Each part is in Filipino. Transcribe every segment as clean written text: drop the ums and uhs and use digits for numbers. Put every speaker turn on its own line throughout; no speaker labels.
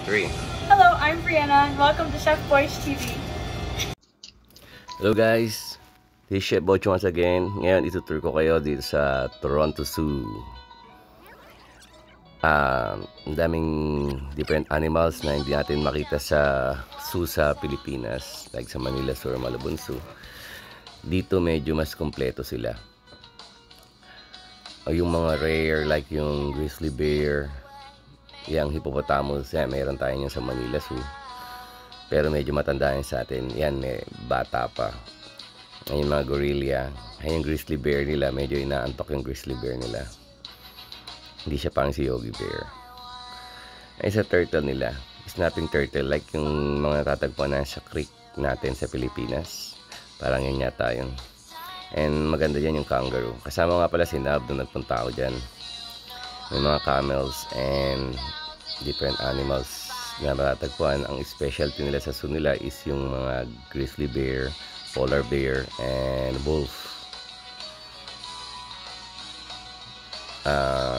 3.
Hello, I'm Brianna and welcome to Chef Boys TV.
Hello guys, this is Chef Boch once again. Ngayon itutur ko kayo dito sa Toronto Zoo. Ang daming different animals na hindi natin makita sa zoo sa Pilipinas, like sa Manila Zoo or Malabon Zoo. Dito medyo mas kompleto sila. O yung mga rare like yung grizzly bear, yung hippopotamus, yan, mayroon tayo yan sa Manila Zoo. Pero medyo matanda yan sa atin. Yan, may bata pa. Yung mga gorilla. Yung grizzly bear nila, medyo inaantok yung grizzly bear nila. Hindi siya pang si Yogi Bear. Ay sa turtle nila, snapping turtle, like yung mga tatagpuan na sa creek natin sa Pilipinas. Parang yan yata yun. And maganda dyan yung kangaroo. Kasama nga pala si Nab nung nagpunta ako dyan. May mga camels and different animals na matatagpuan. Ang specialty nila sa zoo nila is yung mga grizzly bear, polar bear, and wolf.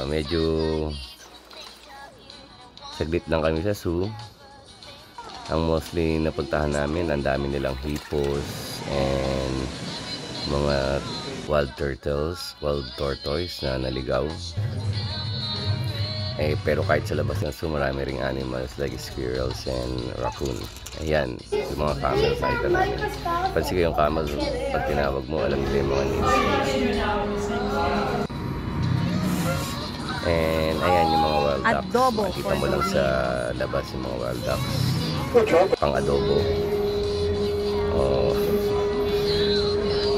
Medyo saglit lang kami sa zoo. Ang mostly napuntahan namin, ang dami nilang hippos and mga wild turtles, wild tortoise na naligaw. Pero kahit sa labas ng zoo, marami ring animals like squirrels and raccoon. Ayan, yung mga camels nakita namin. Pansin ko yung camel, pag tinawag mo, alam nila yung mga names. And ayan yung mga wild ducks.
Adobo.
Makikita mo lang sa labas yung mga wild ducks. Pang adobo. Oh.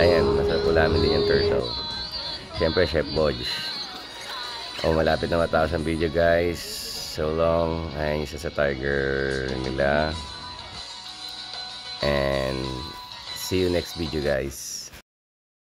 Ayan, masarap ulamin din yung turtle. Siyempre, Chef Bodge. Malapit na matapos ang video guys. So long. Ayan, isa sa tiger nila. And see you next video guys.